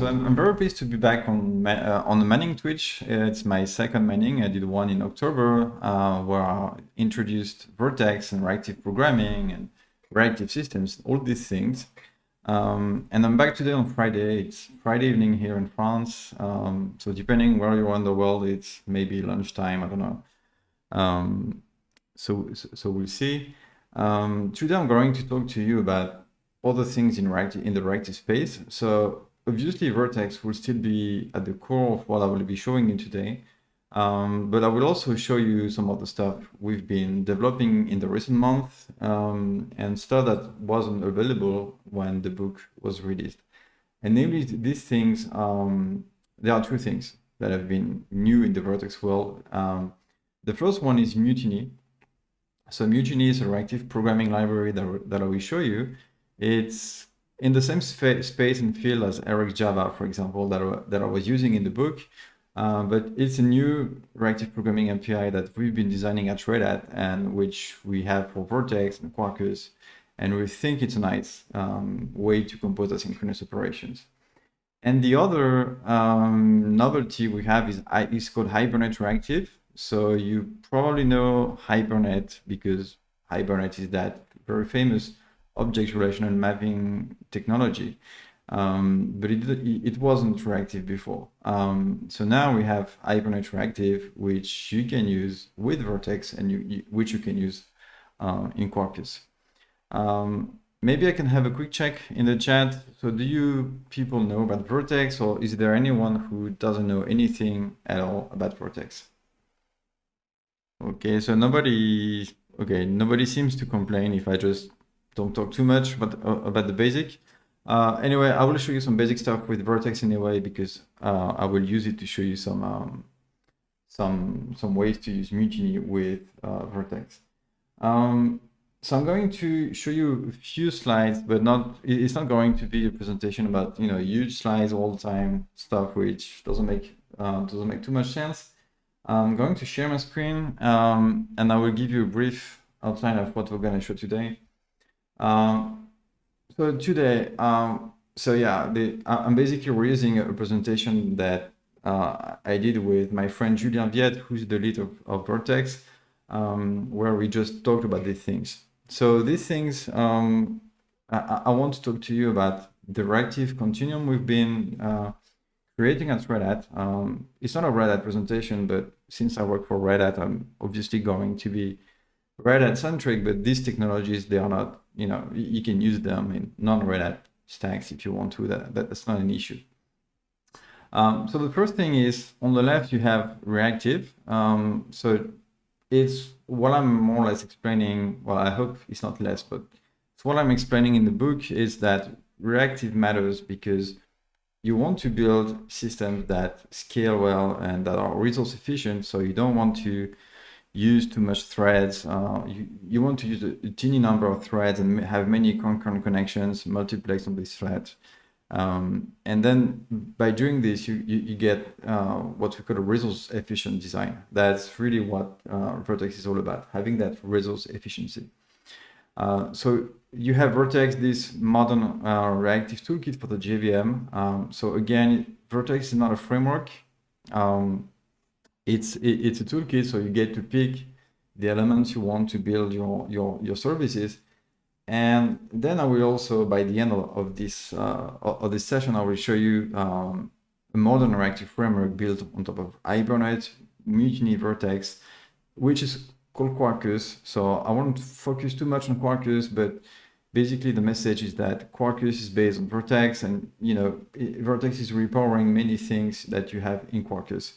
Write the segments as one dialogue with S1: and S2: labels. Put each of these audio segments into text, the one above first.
S1: So I'm very pleased to be back on the Manning Twitch. It's my second Manning. I did one in October where I introduced Vertex and reactive programming and reactive systems, all these things. And I'm back today on Friday. It's Friday evening here in France. So depending where you are in the world, it's maybe lunchtime. I don't know. So we'll see. Today I'm going to talk to you about other things in the reactive space. So obviously Vertex will still be at the core of what I will be showing you today. But I will also show you some of the stuff we've been developing in the recent months and stuff that wasn't available when the book was released. And namely these things, there are two things that have been new in the Vertex world. The first one is Mutiny. So Mutiny is a reactive programming library that I will show you. It's in the same space and field as Reactive Java, for example, that I was using in the book. But it's a new reactive programming API that we've been designing at Red Hat and which we have for Vortex and Quarkus. And we think it's a nice way to compose asynchronous operations. And the other novelty we have is called Hibernate Reactive. So you probably know Hibernate because Hibernate is that very famous object relational mapping technology. But it wasn't reactive before. So now we have Hibernate Reactive, which you can use with Vertex and which you can use in Quarkus. Maybe I can have a quick check in the chat. So do you people know about Vertex, or is there anyone who doesn't know anything at all about Vertex? Okay, so nobody seems to complain if I just don't talk too much about the basic. Anyway, I will show you some basic stuff with Vertex anyway, because I will use it to show you some ways to use Mutiny with Vertex. So I'm going to show you a few slides, but it's not going to be a presentation about huge slides all the time stuff, which doesn't make too much sense. I'm going to share my screen and I will give you a brief outline of what we're going to show today. So today, I'm basically reusing a presentation that I did with my friend Julien Viette, who's the lead of Vertex, where we just talked about these things. So these things, I want to talk to you about the reactive continuum we've been creating at Red Hat. It's not a Red Hat presentation, but since I work for Red Hat, I'm obviously going to be Red Hat centric, but these technologies, they are not, you can use them in non-Red Hat stacks if you want to, that's not an issue. So the first thing is on the left, you have reactive. So it's what I'm more or less explaining. Well, I hope it's not less, but it's what I'm explaining in the book is that reactive matters because you want to build systems that scale well and that are resource efficient. So you don't want to use too much threads. You want to use a teeny number of threads and have many concurrent connections, multiplex on these threads. And then by doing this, you get what we call a resource efficient design. That's really what Vertex is all about, having that resource efficiency. So you have Vertex, this modern reactive toolkit for the JVM. So again, Vertex is not a framework. It's a toolkit, so you get to pick the elements you want to build your services. And then I will also, by the end of this session, I will show you a modern reactive framework built on top of Hibernate, Mutiny, Vertex, which is called Quarkus. So I won't focus too much on Quarkus, but basically the message is that Quarkus is based on Vertex, and Vertex is repowering many things that you have in Quarkus.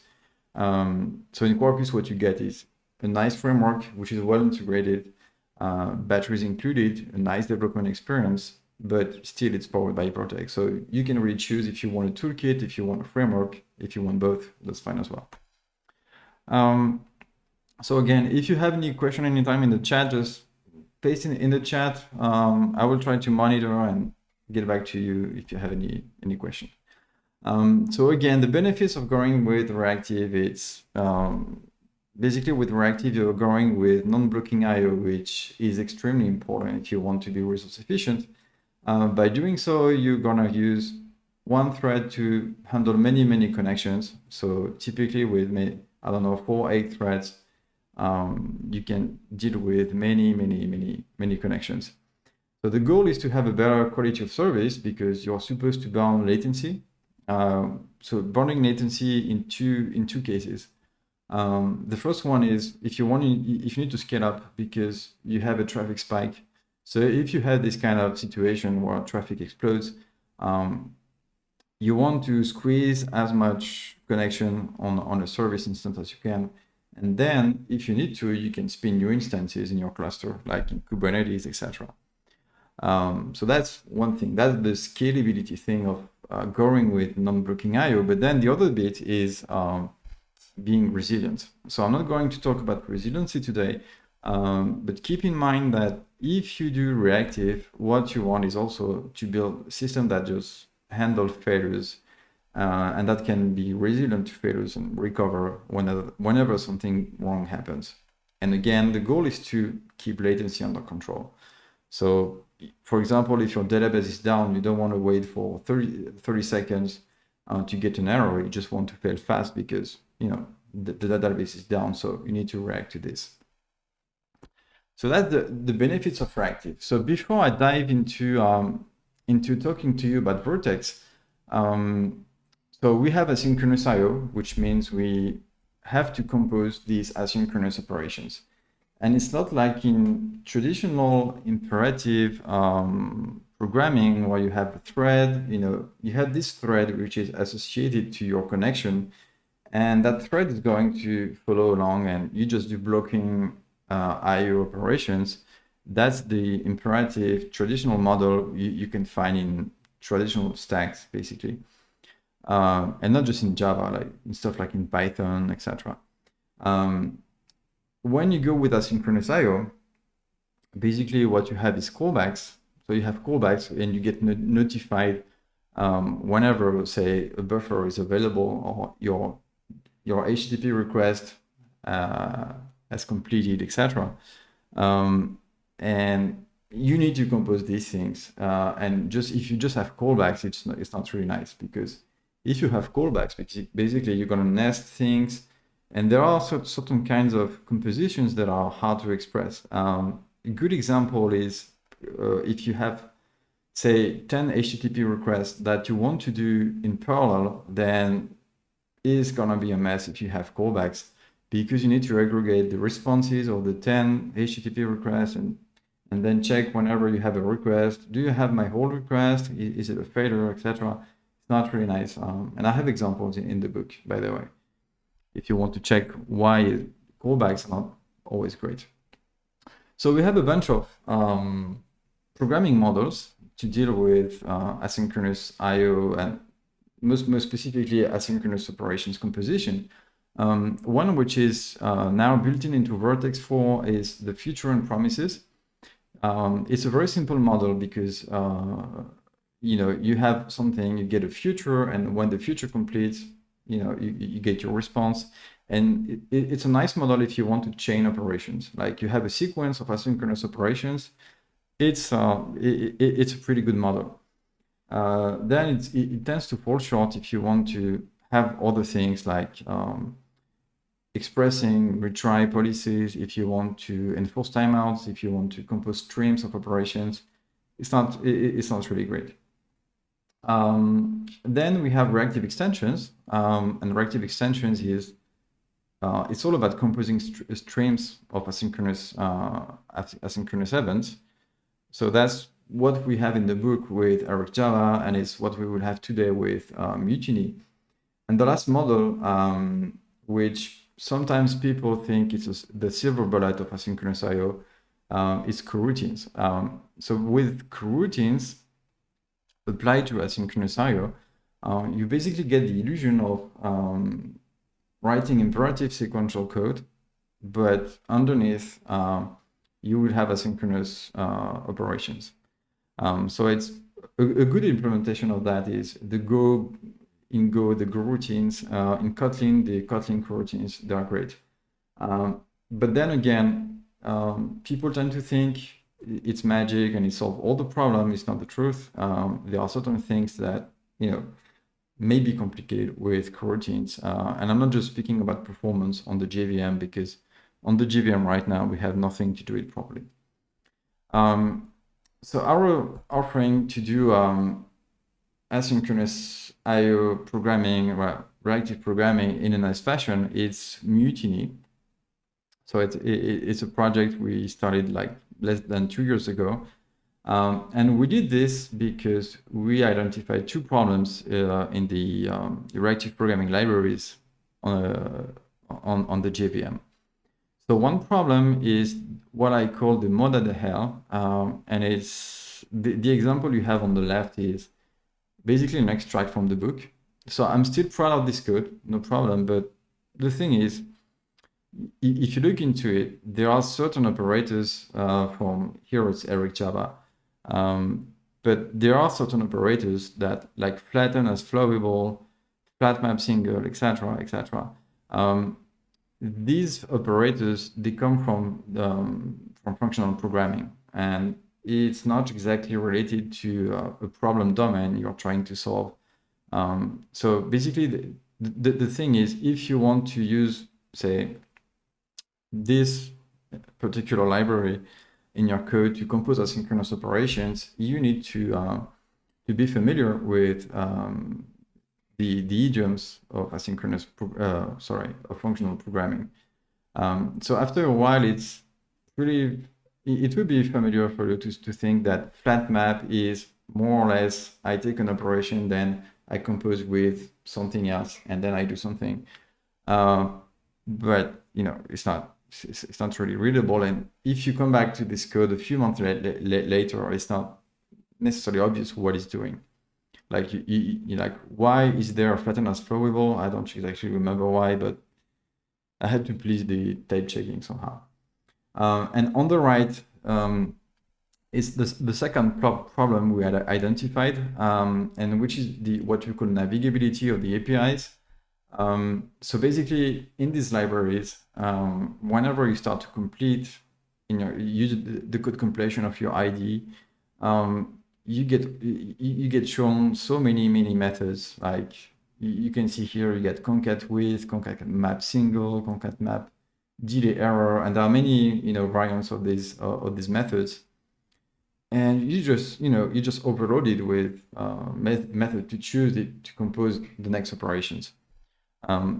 S1: So in Quarkus, what you get is a nice framework, which is well integrated, batteries included, a nice development experience, but still it's powered by Vortex. So you can really choose if you want a toolkit, if you want a framework, if you want both, that's fine as well. So again, if you have any question anytime in the chat, just paste in the chat. I will try to monitor and get back to you if you have any question. So again, the benefits of going with reactive, it's basically with reactive, you're going with non-blocking IO, which is extremely important if you want to be resource efficient. By doing so, you're gonna use one thread to handle many connections. So typically with, I don't know, 4, 8 threads, you can deal with many connections. So the goal is to have a better quality of service because you're supposed to bound latency. So bounding latency in two cases. The first one is if you need to scale up because you have a traffic spike. So if you have this kind of situation where traffic explodes, you want to squeeze as much connection on a service instance as you can. And then if you need to, you can spin new instances in your cluster, like in Kubernetes, etc. So that's one thing. That's the scalability thing of going with non-blocking IO. But then the other bit is being resilient. So I'm not going to talk about resiliency today, but keep in mind that if you do reactive, what you want is also to build a system that just handle failures, and that can be resilient to failures and recover whenever something wrong happens. And again, the goal is to keep latency under control. So for example, if your database is down, you don't want to wait for 30 seconds to get an error. You just want to fail fast because the database is down, so you need to react to this. So that's the benefits of reactive. So before I dive into talking to you about Vertex, so we have asynchronous IO, which means we have to compose these asynchronous operations. And it's not like in traditional imperative programming where you have a thread, you have this thread which is associated to your connection, and that thread is going to follow along and you just do blocking IO operations. That's the imperative traditional model you can find in traditional stacks, basically. And not just in Java, like in stuff like in Python, etc. When you go with asynchronous IO, basically what you have is callbacks. So you have callbacks and you get notified whenever, say, a buffer is available or your HTTP request has completed, etc. And you need to compose these things. And if you just have callbacks, it's not really nice, because if you have callbacks, basically you're going to nest things. And there are certain kinds of compositions that are hard to express. A good example is if you have, say, 10 HTTP requests that you want to do in parallel, then it's going to be a mess if you have callbacks, because you need to aggregate the responses of the 10 HTTP requests and then check whenever you have a request. Do you have my whole request? Is it a failure, etc.? It's not really nice. And I have examples in the book, by the way, if you want to check why callbacks are not always great. So we have a bunch of programming models to deal with asynchronous IO and most specifically asynchronous operations composition. One which is now built into Vertex 4 is the future and promises. It's a very simple model because you have something, you get a future, and when the future completes, you get your response. And it's a nice model if you want to chain operations. Like you have a sequence of asynchronous operations. It's a pretty good model. Then it tends to fall short if you want to have other things like expressing retry policies, if you want to enforce timeouts, if you want to compose streams of operations. It's not really great. Then we have reactive extensions, and reactive extensions is it's all about composing streams of asynchronous events. So that's what we have in the book with Eric Java, and it's what we will have today with Mutiny. And the last model, which sometimes people think it's the silver bullet of Asynchronous Io, is Coroutines. So with Coroutines applied to Asynchronous Io, you basically get the illusion of writing imperative sequential code, but underneath you will have asynchronous operations. So it's a good implementation of that is the Go routines. In Kotlin, the Kotlin coroutines, they are great. But then again, people tend to think it's magic and it solves all the problems. It's not the truth. There are certain things that may be complicated with coroutines. And I'm not just speaking about performance on the JVM, because on the JVM right now, we have nothing to do it properly. So our offering to do asynchronous IO programming, reactive programming in a nice fashion, it's Mutiny. So it's a project we started like less than 2 years ago. And we did this because we identified two problems in the reactive programming libraries on the JVM. So one problem is what I call the mod at the hell, and it's the example you have on the left is basically an extract from the book. So I'm still proud of this code, no problem. But the thing is, if you look into it, there are certain operators from here it's Eric Java, but there are certain operators that like flatten as flowable, flat map single, etc., etc. These operators, they come from functional programming, and it's not exactly related to a problem domain you're trying to solve. So basically, the thing is, if you want to use, say, this particular library in your code to compose asynchronous operations, you need to be familiar with the idioms of asynchronous, of functional programming. So after a while, it will be familiar for you to think that flat map is more or less, I take an operation, then I compose with something else, and then I do something. But it's not really readable. And if you come back to this code a few months later, it's not necessarily obvious what it's doing. Like you like, why is there a flatten as flowable? I don't actually remember why, but I had to please the type checking somehow. And on the right is the second problem we had identified, and which is what we call navigability of the APIs. So basically, in these libraries, whenever you start to complete use the code completion of your IDE, you get shown so many methods. Like you can see here, you get concat with, concat map single, concat map delay error, and there are many variants of these methods. And you just overloaded with method to choose it to compose the next operations.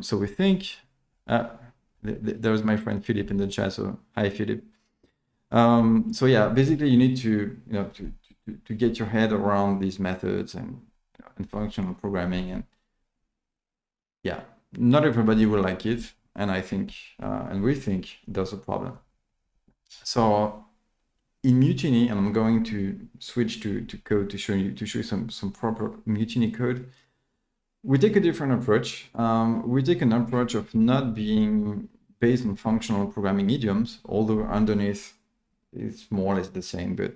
S1: So we think there's my friend Philip in the chat. So hi, Philip. So yeah, basically you need to get your head around these methods and functional programming, and yeah, not everybody will like it, and I think and we think there's a problem. So in Mutiny, and I'm going to switch to code to show you some proper Mutiny code. We take a different approach. We take an approach of not being based on functional programming idioms, although underneath it's more or less the same. But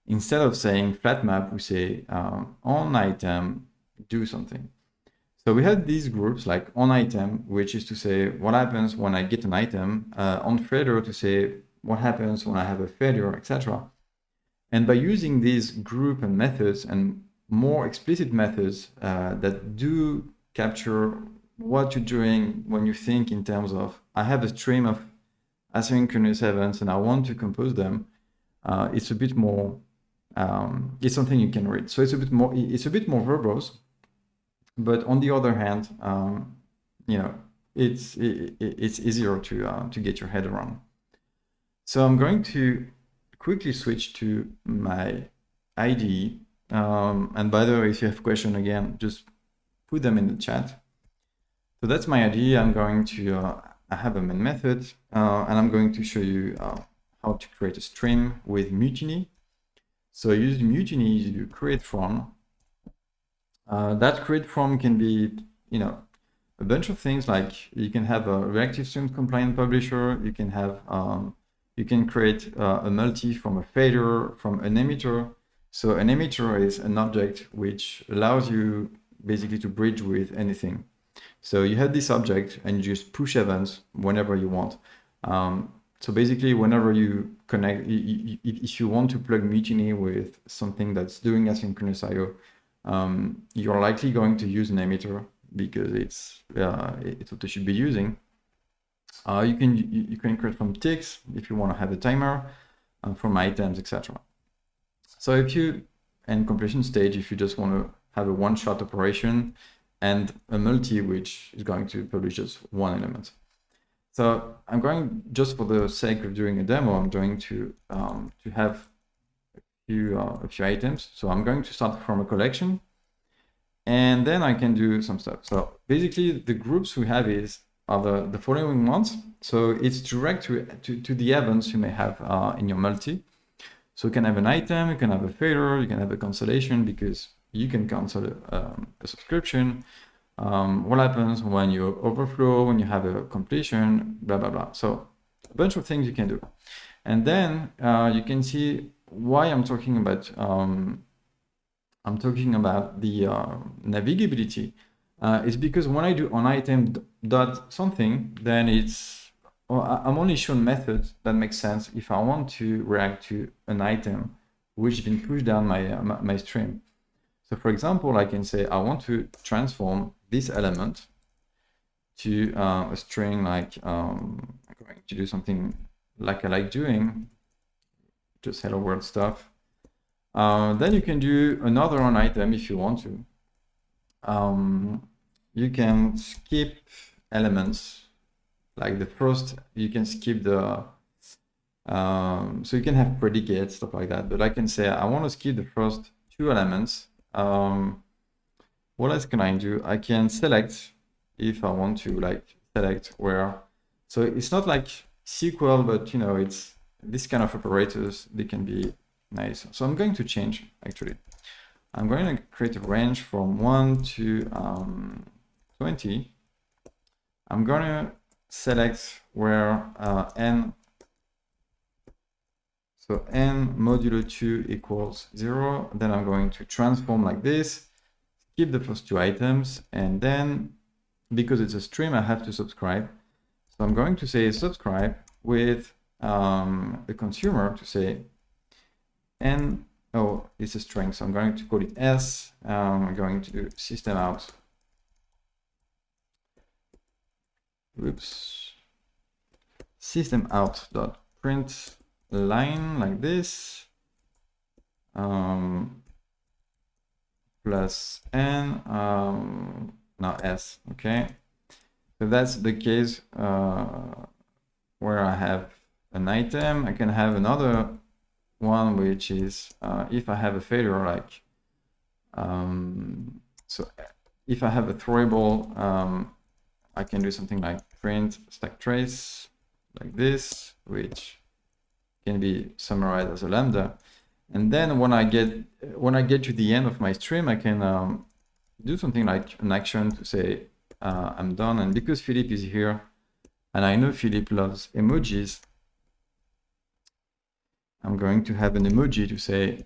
S1: instead of saying flat map, we say on item, do something. So we have these groups like on item, which is to say what happens when I get an item, on failure to say what happens when I have a failure, etc. And by using these group and methods and more explicit methods that do capture what you're doing when you think in terms of, I have a stream of asynchronous events and I want to compose them, it's a bit more, it's something you can read. So it's a bit more verbose, but on the other hand, it's easier to get your head around. So I'm going to quickly switch to my IDE. And by the way, if you have questions again, just put them in the chat. So that's my IDE. I'm going to, I have a main method, and I'm going to show you how to create a stream with Mutiny. So use Mutiny, you do create from. That create from can be, a bunch of things. Like you can have a Reactive Sql Client publisher. You can have, you can create a multi from a failure, from an emitter. So an emitter is an object which allows you basically to bridge with anything. So you have this object and you just push events whenever you want. So basically, whenever you connect, if you want to plug Mutiny with something that's doing Asynchronous Io, you're likely going to use an emitter because it's what you should be using. You can create from ticks if you want to have a timer, from items, etc. So if you, and completion stage, if you just want to have a one-shot operation, and a multi which is going to publish just one element. So I'm going, just for the sake of doing a demo, I'm going to have a few items. So I'm going to start from a collection, and then I can do some stuff. So basically the groups we have are the following ones. So it's direct to the events you may have in your multi. So you can have an item, you can have a failure, you can have a cancellation, because you can cancel a subscription. What happens when you overflow, when you have a completion, blah, blah, blah. So a bunch of things you can do. And then you can see why I'm talking about the navigability. Is because when I do on item dot something, then I'm only shown methods that make sense if I want to react to an item which has been pushed down my stream. So for example, I can say I want to transform this element to a string, like I'm going to do something like I like doing, just hello world stuff. Then you can do another on item if you want to. You can skip elements, like the first, you can skip the, so you can have predicates, stuff like that. But I can say I want to skip the first two elements. What else can I do? I can select if I want to, like select where. So it's not like SQL, but you know, it's this kind of operators, they can be nice. So I'm going to change, actually. I'm going to create a range from 1 to 20. I'm going to select where n, so n modulo 2 equals 0. Then I'm going to transform like this, skip the first two items, and then because it's a stream, I have to subscribe. So I'm going to say subscribe with the consumer to say n. Oh, it's a string, so I'm going to call it s. I'm going to do system out. Oops. System out dot print line like this. Plus n, now s, okay. So that's the case where I have an item. I can have another one, which is if I have a failure, like, so if I have a throwable, I can do something like print stack trace like this, which can be summarized as a lambda. And then when I get to the end of my stream, I can do something like an action to say I'm done. And because Philippe is here, and I know Philippe loves emojis, I'm going to have an emoji to say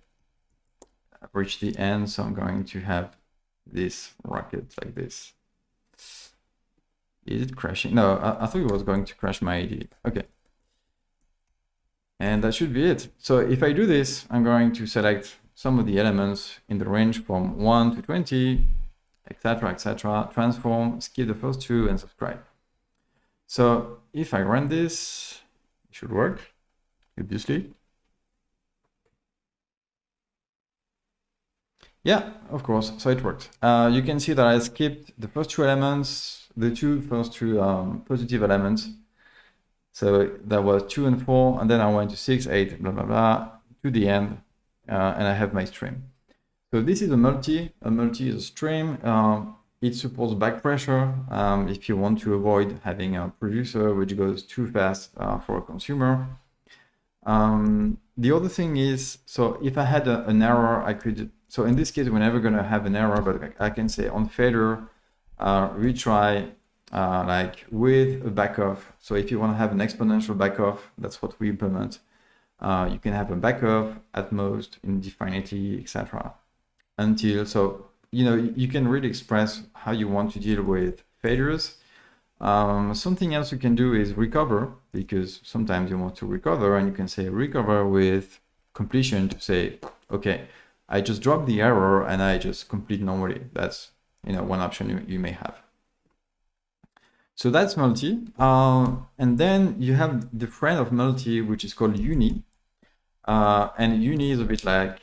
S1: I've reached the end. So I'm going to have this rocket like this. Is it crashing? No, I thought it was going to crash my IDE. Okay. And that should be it. So if I do this, I'm going to select some of the elements in the range from 1 to 20, etc., etc., transform, skip the first two, and subscribe. So if I run this, it should work, obviously. Yeah, of course. So it worked. You can see that I skipped the first two elements, the first two positive elements. So that was 2 and 4, and then I went to 6, 8, blah, blah, blah, to the end, and I have my stream. So this is a multi. A multi is a stream. It supports back pressure if you want to avoid having a producer which goes too fast for a consumer. The other thing is, so if I had an error, I could, so in this case, we're never going to have an error, but I can say on failure, retry, like with a backoff. So if you want to have an exponential backoff, that's what we implement. You can have a backoff at most, indefinitely, etc. Until, so, you know, you can really express how you want to deal with failures. Something else you can do is recover, because sometimes you want to recover, and you can say recover with completion to say, okay, I just drop the error and I just complete normally. That's one option you may have. So that's multi. And then you have the friend of multi, which is called uni. And uni is a bit like,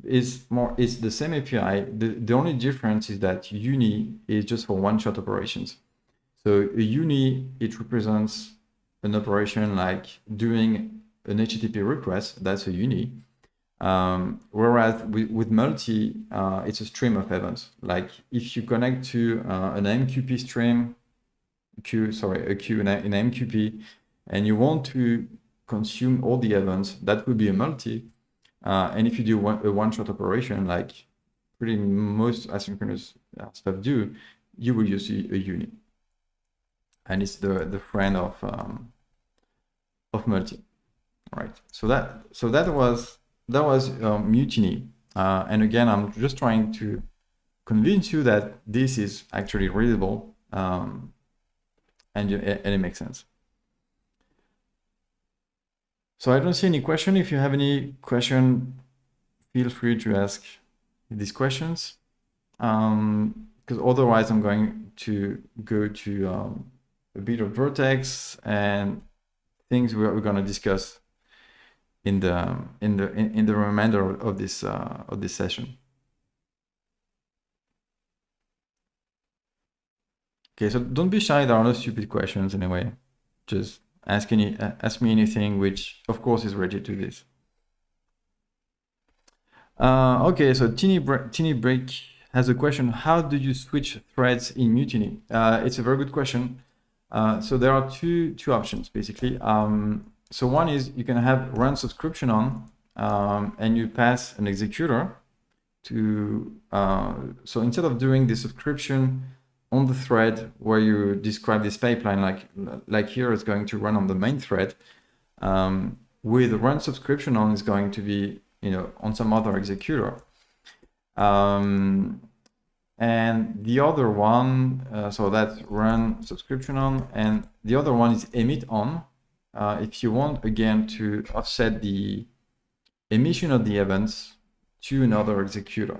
S1: it's the same API. The only difference is that uni is just for one-shot operations. So a uni, it represents an operation like doing an HTTP request. That's a uni. Whereas with multi, it's a stream of events. Like if you connect to an MQP stream, a queue in MQP, and you want to consume all the events, that would be a multi. And if you do a one-shot operation, like pretty most asynchronous stuff do, you will use a uni. And it's the friend of multi, right? So that was Mutiny. And again, I'm just trying to convince you that this is actually readable, and it makes sense. So I don't see any question. If you have any question, feel free to ask these questions. Because otherwise I'm going to go to a bit of Vertex and things we're going to discuss in the remainder of this session. Okay, so don't be shy. There are no stupid questions anyway. Just ask me anything, which of course is related to this. Okay, so Teeny Break has a question. How do you switch threads in Mutiny? It's a very good question. So there are two options basically. So one is you can have run subscription on, and you pass an executor to. So instead of doing the subscription on the thread where you describe this pipeline, like here, it's going to run on the main thread. With run subscription on, is going to be on some other executor. And the other one, so that's run subscription on, and the other one is emit on. If you want, again, to offset the emission of the events to another executor.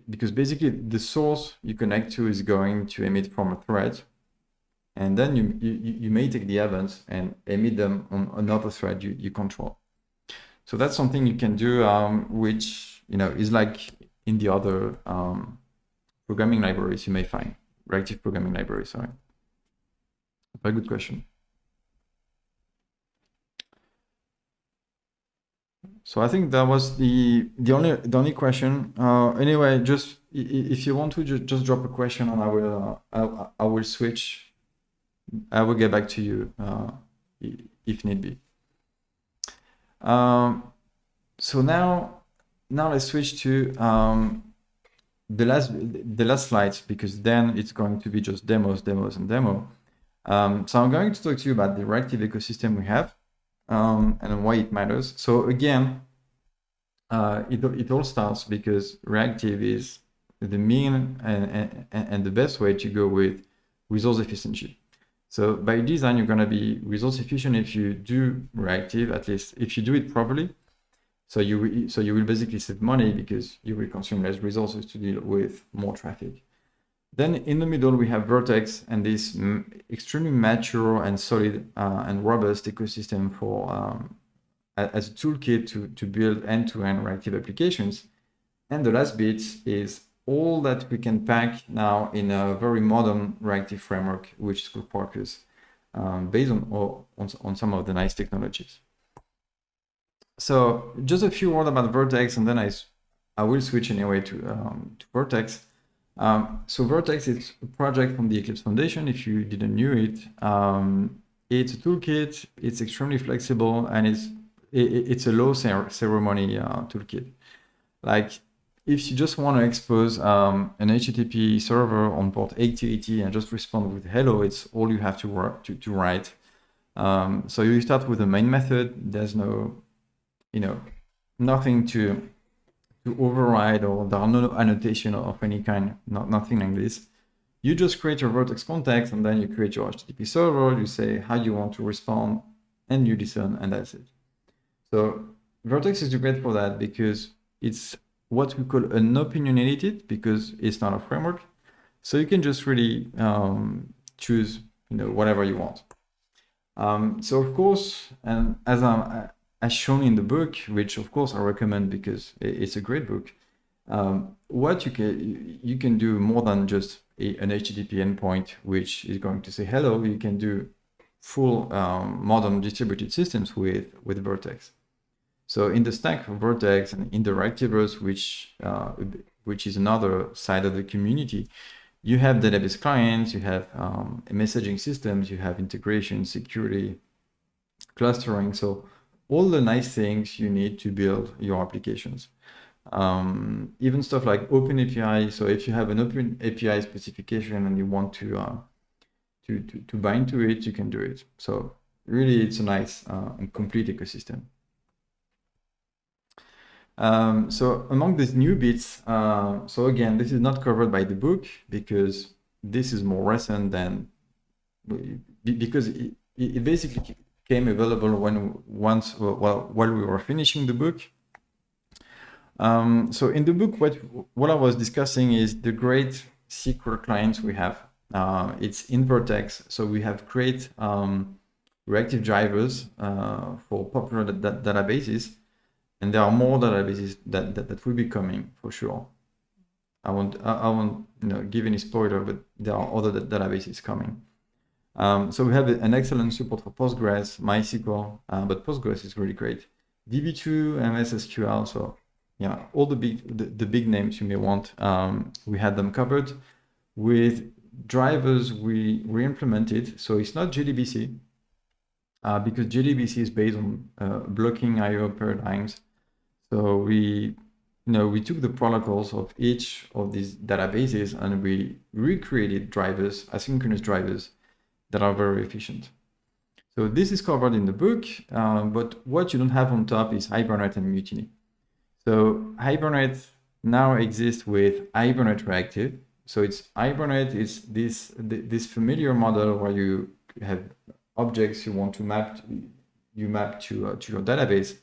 S1: Because basically the source you connect to is going to emit from a thread, and then you may take the events and emit them on another thread you control. So that's something you can do, which is like in the other programming libraries you may find, reactive programming libraries. Sorry, very good question. So I think that was the only question. Anyway, just if you want to just drop a question, and I will switch. I will get back to you if need be. So now let's switch to the last slides, because then it's going to be just demos. So I'm going to talk to you about the reactive ecosystem we have. And why it matters. So again, it all starts because reactive is the mean and the best way to go with resource efficiency. So by design, you're going to be resource efficient if you do reactive, at least if you do it properly. So you will basically save money because you will consume less resources to deal with more traffic. Then in the middle, we have Vertex and this extremely mature and solid and robust ecosystem for as a toolkit to build end-to-end reactive applications. And the last bit is all that we can pack now in a very modern reactive framework, which is called Quarkus, based on some of the nice technologies. So just a few words about Vertex, and then I will switch anyway to Vertex. So Vertex is a project from the Eclipse Foundation, if you didn't know it. It's a toolkit, it's extremely flexible, and it's a low ceremony toolkit. Like if you just want to expose an HTTP server on port 8080 and just respond with hello, it's all you have to write. So you start with the main method. There's no, nothing to override, or there are no annotation of any kind, nothing like this. You just create your Vertex context, and then you create your HTTP server, you say how you want to respond, and you listen, and that's it. So Vertex is great for that because it's what we call an opinionated, because it's not a framework. So you can just really choose, whatever you want. So of course, and as shown in the book, which of course I recommend because it's a great book, what you can do more than just an HTTP endpoint, which is going to say hello. You can do full modern distributed systems with Vertex. So in the stack of Vortex and in the Reactivers, which is another side of the community, you have database clients, you have messaging systems, you have integration, security, clustering. So all the nice things you need to build your applications. Even stuff like Open API. So if you have an Open API specification and you want to bind to it, you can do it. So really, it's a nice and complete ecosystem. So among these new bits, so again, this is not covered by the book because this is more recent than, because it basically came available while we were finishing the book. So in the book, what I was discussing is the great SQL clients we have. It's in Vertex, so we have great reactive drivers for popular databases. And there are more databases that will be coming for sure. I won't give any spoiler, but there are other databases coming. So we have an excellent support for Postgres, MySQL, but Postgres is really great. DB2, MS SQL, so yeah, all the big names you may want, we had them covered. With drivers we implemented, so it's not JDBC, because JDBC is based on blocking IO paradigms. So we took the protocols of each of these databases and we recreated drivers, asynchronous drivers that are very efficient. So this is covered in the book, but what you don't have on top is Hibernate and Mutiny. So Hibernate now exists with Hibernate Reactive. So it's Hibernate, it's this familiar model where you have objects you want to map to your database.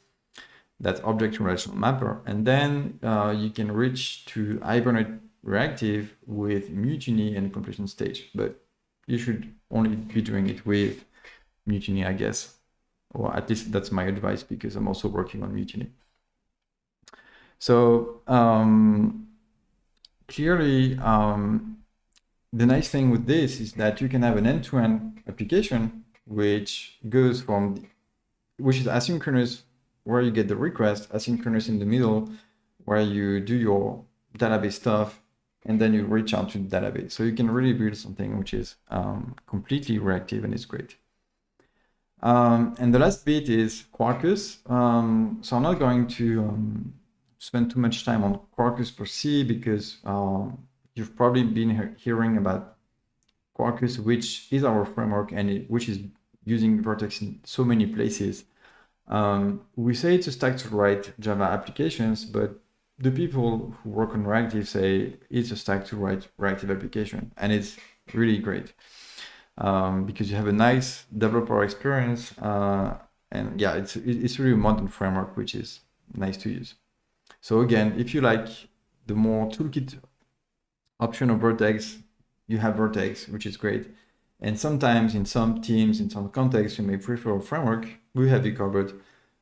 S1: That's object relational mapper, and then you can reach to Hibernate Reactive with Mutiny and completion stage, but you should only be doing it with Mutiny, I guess, or at least that's my advice because I'm also working on Mutiny. So clearly, the nice thing with this is that you can have an end-to-end application which is asynchronous, where you get the request, asynchronous in the middle, where you do your database stuff, and then you reach out to the database. So you can really build something which is completely reactive, and it's great. And the last bit is Quarkus. So I'm not going to spend too much time on Quarkus per se, because you've probably been hearing about Quarkus, which is our framework and which is using Vertex in so many places. We say it's a stack to write Java applications, but the people who work on Reactive say it's a stack to write Reactive application, and it's really great because you have a nice developer experience, and yeah, it's really a modern framework which is nice to use. So again, if you like the more toolkit option of Vertex, you have Vertex, which is great. And sometimes in some teams, in some contexts, you may prefer a framework. We have it covered,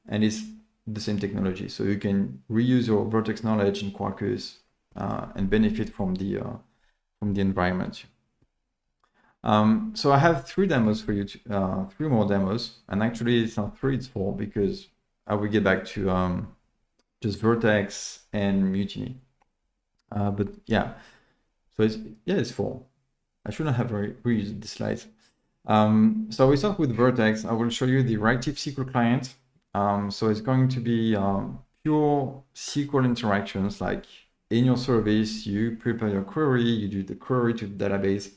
S1: and it's the same technology. So you can reuse your Vertex knowledge in Quarkus and benefit from the environment. So I have 3 demos for you, 3 more demos. And actually it's not 3, it's 4, because I will get back to just Vertex and Mutiny. But yeah, so it's 4. I shouldn't have reused the slides. So we start with Vertex. I will show you the Reactive Sql Client. So it's going to be pure SQL interactions, like in your service, you prepare your query, you do the query to the database,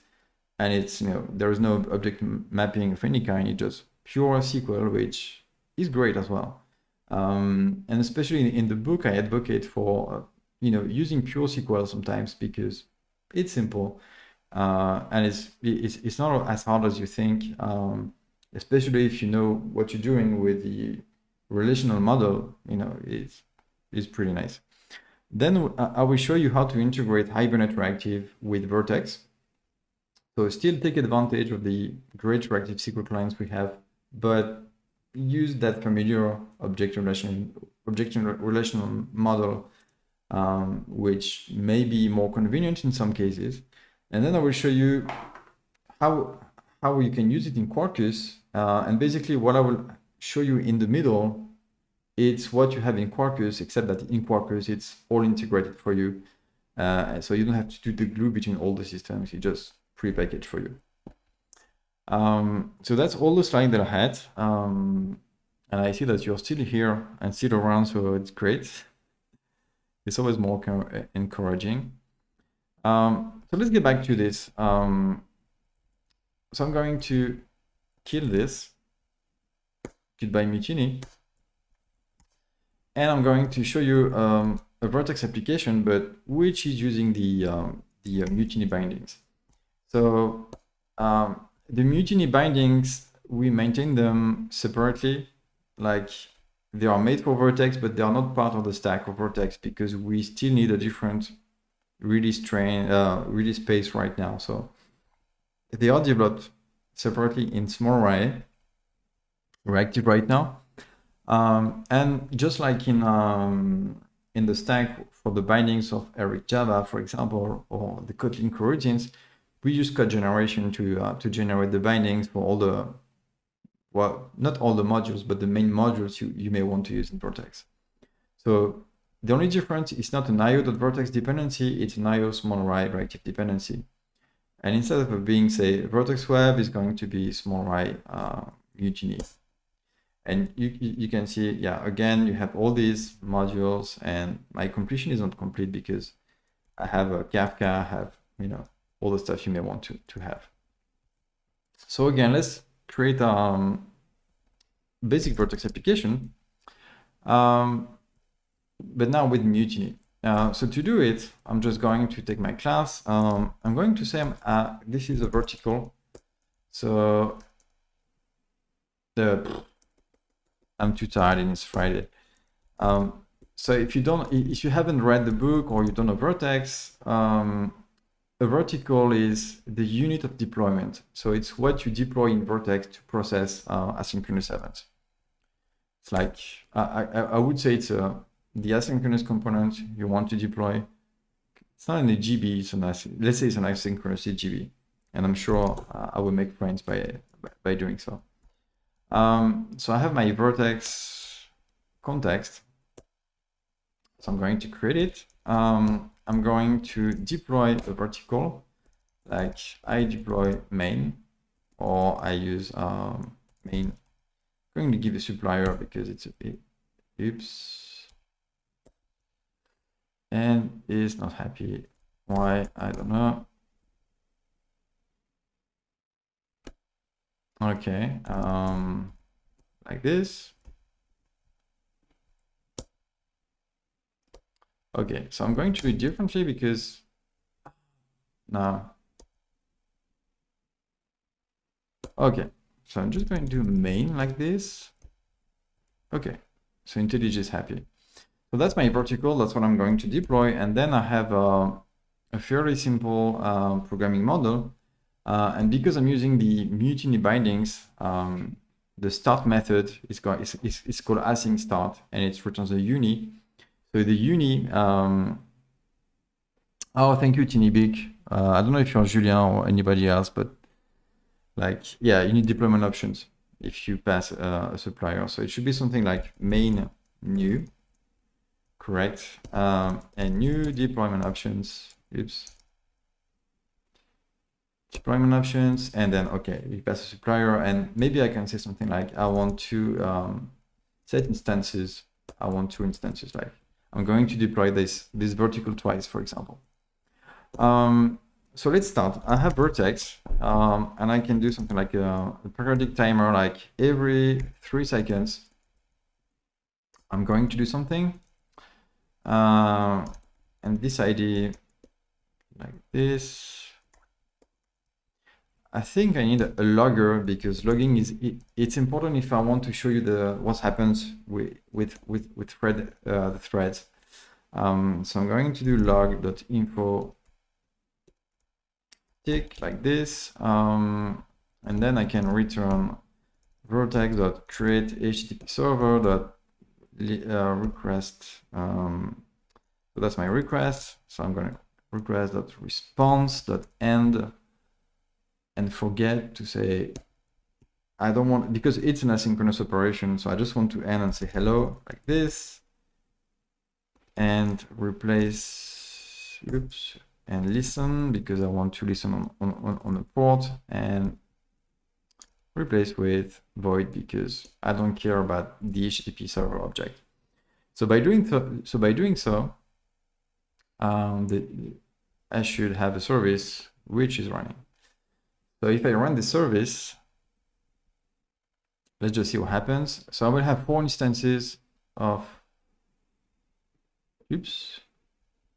S1: and it's, there is no object mapping of any kind. It's just pure SQL, which is great as well. And especially in the book, I advocate for, using pure SQL sometimes because it's simple. And it's not as hard as you think, especially if you know what you're doing with the relational model, is pretty nice. Then I will show you how to integrate Hibernate Reactive with Vertex. So still take advantage of the great Reactive Sql clients we have, but use that familiar object relational model, which may be more convenient in some cases. And then I will show you how you can use it in Quarkus. And basically what I will show you in the middle, it's what you have in Quarkus, except that in Quarkus, it's all integrated for you. So you don't have to do the glue between all the systems. You just pre-package for you. So that's all the slides that I had. And I see that you're still here and still around, so it's great. It's always more encouraging. So let's get back to this. So I'm going to kill this. Goodbye Mutiny. And I'm going to show you a Vertex application, but which is using the Mutiny bindings. So the Mutiny bindings, we maintain them separately, like they are made for Vertex, but they are not part of the stack of Vertex because we still need a different release space right now. So they are developed separately in small array, reactive right now. And just like in the stack for the bindings of Eric Java, for example, or the Kotlin Coroutines, we use code generation to generate the bindings for all the, well, not all the modules, but the main modules you may want to use in Vertex. So the only difference is not an io.vertex dependency, it's an io small array reactive dependency. And instead of being, say, Vertex web is going to be small array Mutiny. And you can see, yeah, again, you have all these modules, and my completion is not complete because I have a Kafka, I have, all the stuff you may want to have. So again, let's create a basic Vertex application, but now with Mutiny. So to do it, I'm just going to take my class. I'm going to say this is a vertical. So I'm too tired and it's Friday. So if you haven't read the book or you don't know Vertex, a vertical is the unit of deployment. So it's what you deploy in Vertex to process asynchronous events. It's like, I would say it's the asynchronous component you want to deploy. It's not an AGB, let's say it's an asynchronous AGB. And I'm sure I will make friends by doing so. So I have my Vertex context. So I'm going to create it. I'm going to deploy a vertical, like I deploy main, or I use main. I'm going to give a supplier because it's a bit, oops, and is not happy. Why? I don't know. Okay, like this. Okay, so I'm going to do it differently because now. Okay, so I'm just going to do main like this. Okay, so IntelliJ is happy. So that's my vertical, that's what I'm going to deploy. And then I have a fairly simple programming model. And because I'm using the Mutiny bindings, the start method is called async start, and it returns a uni. So the uni, oh, thank you, Tinibik. I don't know if you're Julien or anybody else, but like, yeah, you need deployment options if you pass a supplier. So it should be something like main new, correct? And new deployment options, oops. Deployment options, and then, okay, we pass a supplier, and maybe I can say something like, I want to set instances. I want 2 instances, like, I'm going to deploy this vertical twice, for example. So let's start. I have Vertex, and I can do something like a periodic timer, like every 3 seconds. I'm going to do something, and this ID, like this. I think I need a logger, because logging it's important if I want to show you what happens with the threads. So I'm going to do log.info tick like this, and then I can return Vortex.create HTTP server request. So that's my request. So I'm going to request.response.end, and forget to say, I don't want, because it's an asynchronous operation, so I just want to end and say hello like this, and replace, oops, and listen, because I want to listen on the port, and replace with void, because I don't care about the HTTP server object. So by doing so, I should have a service which is running. So if I run the service, let's just see what happens. So I will have 4 instances of, oops,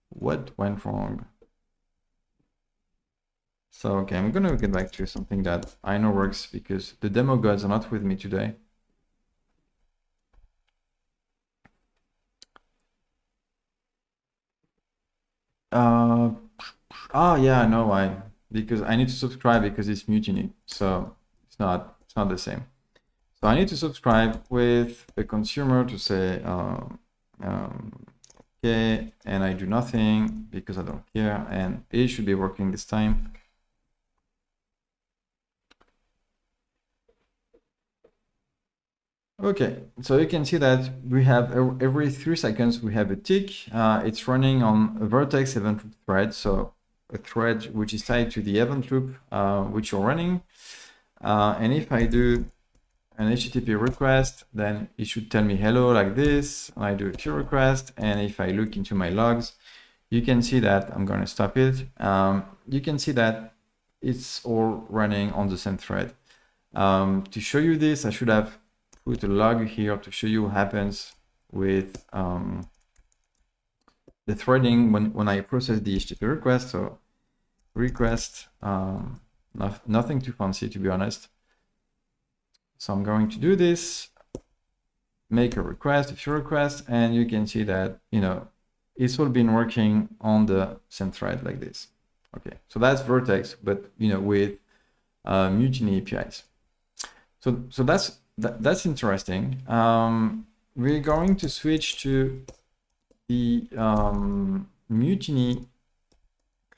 S1: what went wrong? So, okay, I'm gonna get back to something that I know works, because the demo gods are not with me today. Yeah, I know why. Because I need to subscribe, because it's Mutiny, so it's not the same. So I need to subscribe with a consumer to say okay, and I do nothing because I don't care, and it should be working this time. Okay, so you can see that we have every 3 seconds we have a tick. It's running on a Vertex event loop thread, so a thread which is tied to the event loop which you're running. And if I do an HTTP request, then it should tell me hello like this. I do a queue request, and if I look into my logs, you can see that I'm going to stop it. You can see that it's all running on the same thread. To show you this, I should have put a log here to show you what happens with the threading when I process the HTTP request. So request, nothing too fancy, to be honest. So I'm going to do this, make a request, a few requests, and you can see that, it's all been working on the same thread like this. Okay, so that's Vertex, but with Mutiny APIs. So that's interesting. We're going to switch to the Mutiny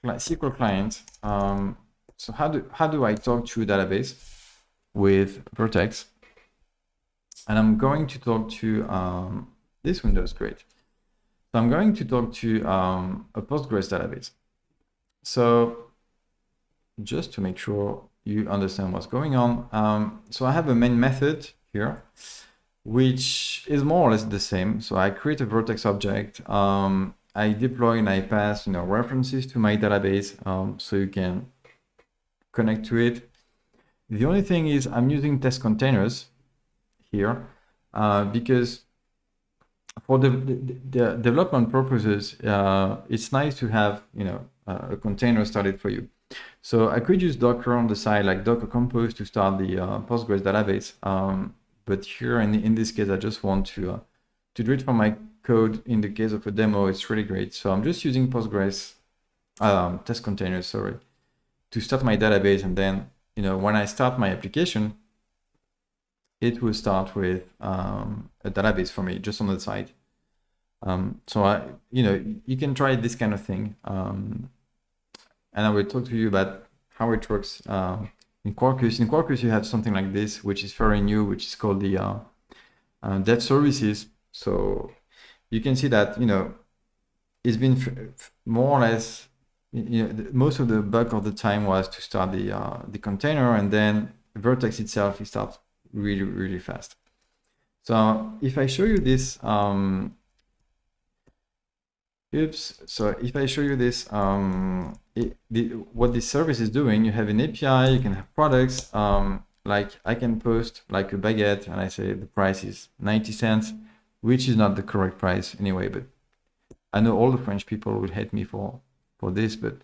S1: SQL Client. So how do I talk to a database with Vertex? And I'm going to talk to this window is great. So I'm going to talk to a Postgres database. So just to make sure you understand what's going on, so I have a main method here, which is more or less the same. So I create a Vertex object. I deploy and I pass references to my database, so you can connect to it. The only thing is I'm using test containers here because for the development purposes, it's nice to have a container started for you. So I could use Docker on the side, like Docker Compose, to start the Postgres database. But here in this case, I just want to do it for my code. In the case of a demo, it's really great. So I'm just using Postgres test containers, sorry, to start my database. And then, when I start my application, it will start with a database for me just on the side. So you can try this kind of thing. And I will talk to you about how it works in Quarkus. In Quarkus, you have something like this, which is very new, which is called the dev services. So you can see that, it's been more or less, most of the bulk of the time was to start the container, and then Vertex itself, it starts really, really fast. So if I show you this, so if I show you this, what this service is doing, you have an API, you can have products, like I can post like a baguette, and I say the price is 90 cents, which is not the correct price anyway, but I know all the French people will hate me for this, but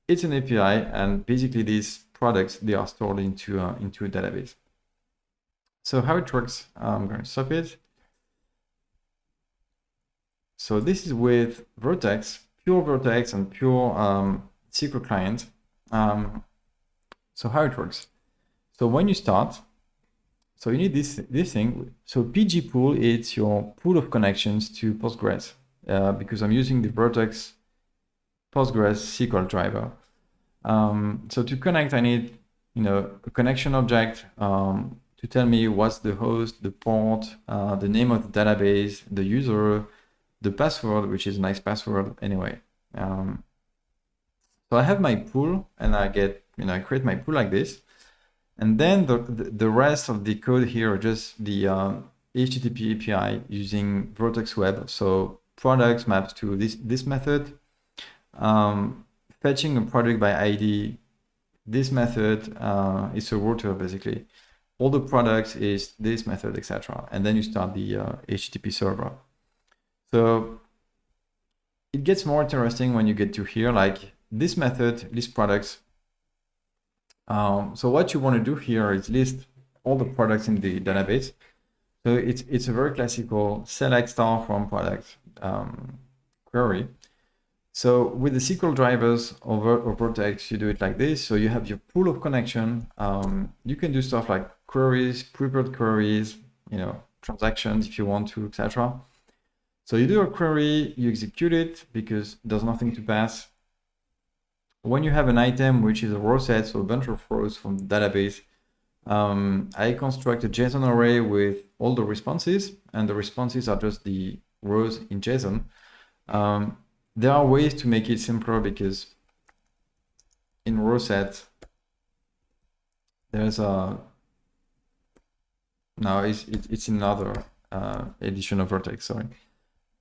S1: it's an API, and basically this products, they are stored into a database. So how it works, I'm going to stop it. So this is with Vertex, pure Vertex and pure SQL Client. So how it works. So when you start, so you need this thing. So PG pool, it's your pool of connections to Postgres, because I'm using the Vertex Postgres SQL driver. So to connect, I need, a connection object to tell me what's the host, the port, the name of the database, the user, the password, which is a nice password anyway. So I have my pool, and I get, I create my pool like this. And then the rest of the code here are just the HTTP API using Vortex Web. So products maps to this method. Fetching a product by ID, this method is a router basically. All the products is this method, etc. And then you start the HTTP server. So it gets more interesting when you get to here, like this method, list products. So what you want to do here is list all the products in the database. So it's a very classical select star from product query. So with the SQL drivers over Vortex, you do it like this. So you have your pool of connection. You can do stuff like queries, prepared queries, transactions if you want to, etc. So you do a query, you execute it because there's nothing to pass. When you have an item which is a row set, so a bunch of rows from the database, I construct a JSON array with all the responses, and the responses are just the rows in JSON. There are ways to make it simpler because in row set, there's a, now it's another edition of Vertex, sorry.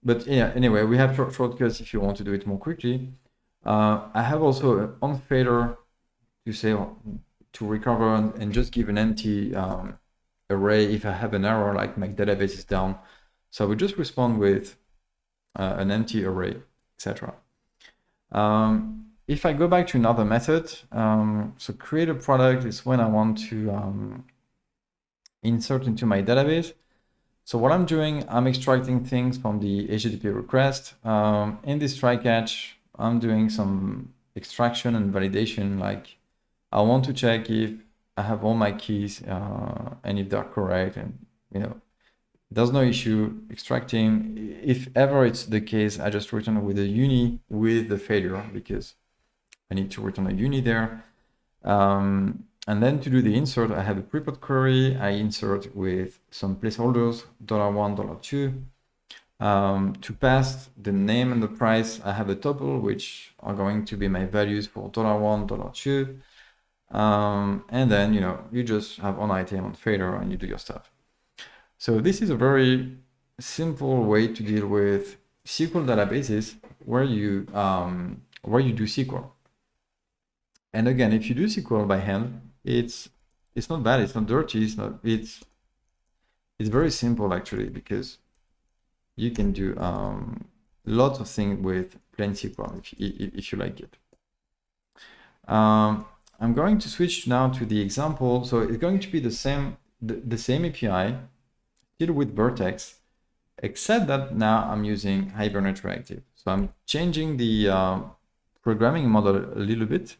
S1: But yeah, anyway, we have shortcuts if you want to do it more quickly. I have also an on fader to say, to recover and just give an empty array if I have an error, like my database is down. So I would just respond with an empty array, etc. If I go back to another method, so create a product is when I want to insert into my database. So what I'm doing, I'm extracting things from the HTTP request. In this try catch, I'm doing some extraction and validation. Like I want to check if I have all my keys and if they're correct, and there's no issue extracting. If ever it's the case, I just return with a uni with the failure because I need to return a uni there. And then to do the insert, I have a prepared query. I insert with some placeholders, $1, $2. To pass the name and the price, I have a tuple, which are going to be my values for $1, $2. And then, you just have on item, on failure, and you do your stuff. So this is a very simple way to deal with SQL databases where you do SQL. And again, if you do SQL by hand, it's not bad, it's not dirty, it's very simple actually, because you can do lots of things with plain SQL if you like it. I'm going to switch now to the example. So it's going to be the same API, still with Vertex, except that now I'm using Hibernate Reactive. So I'm changing the programming model a little bit.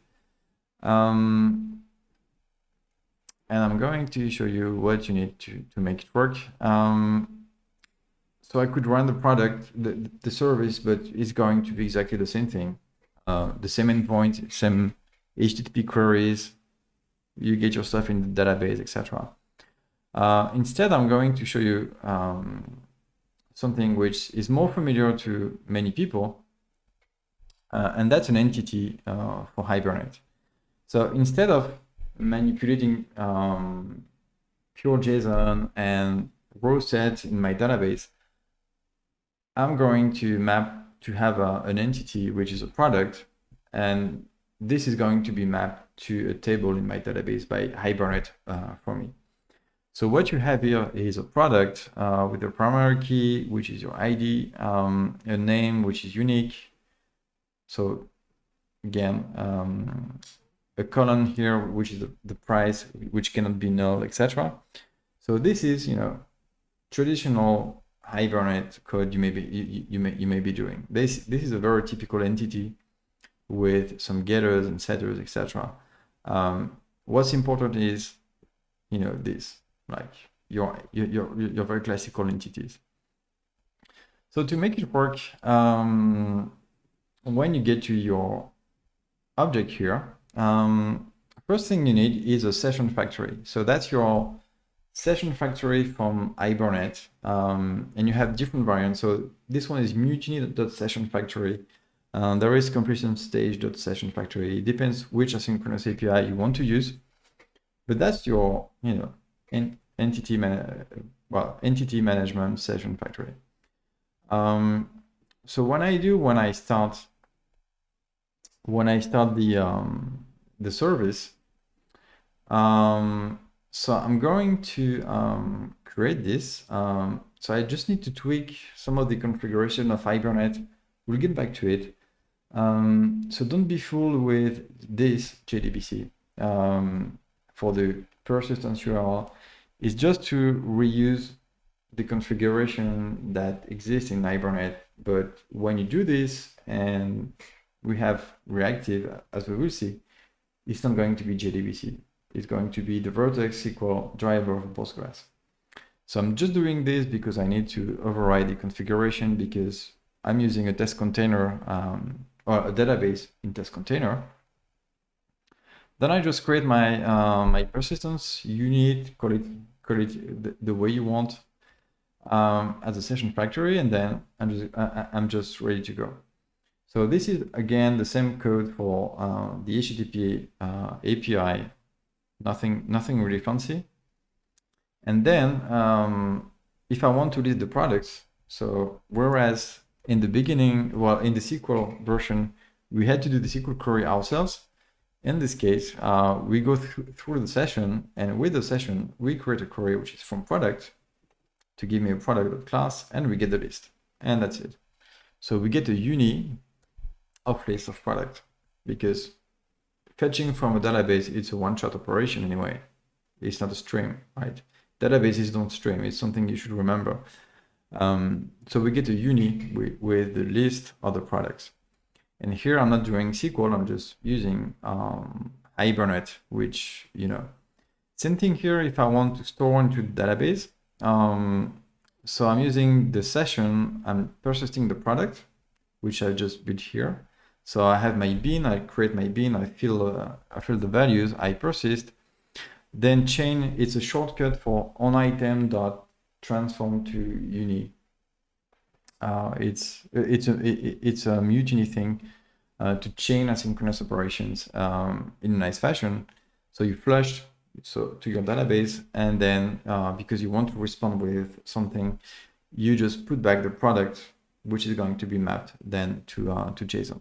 S1: And I'm going to show you what you need to make it work. So I could run the product, the service, but it's going to be exactly the same thing. The same endpoint, same HTTP queries, you get your stuff in the database, etc. Instead, I'm going to show you something which is more familiar to many people, and that's an entity for Hibernate. So instead of manipulating pure JSON and row sets in my database, I'm going to map to have an entity which is a product, and this is going to be mapped to a table in my database by Hibernate for me. So what you have here is a product with a primary key, which is your ID, a name which is unique. So again, a colon here, which is the price, which cannot be null, etc. So this is, traditional Hibernate code you may be doing. This is a very typical entity with some getters and setters, etc. What's important is, this, like your very classical entities. So to make it work, when you get to your object here, first thing you need is a session factory. So that's your session factory from Hibernate, and you have different variants. So this one is mutiny.session-factory. There is completion stage.session-factory. It depends which asynchronous API you want to use, but that's your entity management session factory. So when I start the service, so I'm going to create this. So I just need to tweak some of the configuration of Hibernate. We'll get back to it. So don't be fooled with this JDBC for the persistence URL. It's just to reuse the configuration that exists in Hibernate. But when you do this, and we have reactive, as we will see, it's not going to be JDBC. It's going to be the Vertex SQL driver of Postgres. So I'm just doing this because I need to override the configuration, because I'm using a test container or a database in test container. Then I just create my my persistence unit, call it the way you want, as a session factory, and then I'm just ready to go. So this is again the same code for the HTTP API. Nothing really fancy. And then if I want to list the products, so whereas in the beginning, well, in the SQL version, we had to do the SQL query ourselves. In this case, we go through the session, and with the session, we create a query which is from product to give me a product class, and we get the list, and that's it. So we get a uni of list of product, because fetching from a database, it's a one-shot operation anyway. It's not a stream, right? Databases don't stream. It's something you should remember. So we get a uni with the list of the products. And here I'm not doing SQL, I'm just using Hibernate, which, same thing here if I want to store into the database. So I'm using the session, I'm persisting the product, which I just built here. So I have my bin, I create my bin, I fill the values, I persist. Then chain, it's a shortcut for onItem.transform to uni. It's a Mutiny thing to chain asynchronous operations in a nice fashion. So you flush to your database, and then because you want to respond with something, you just put back the product, which is going to be mapped then to JSON.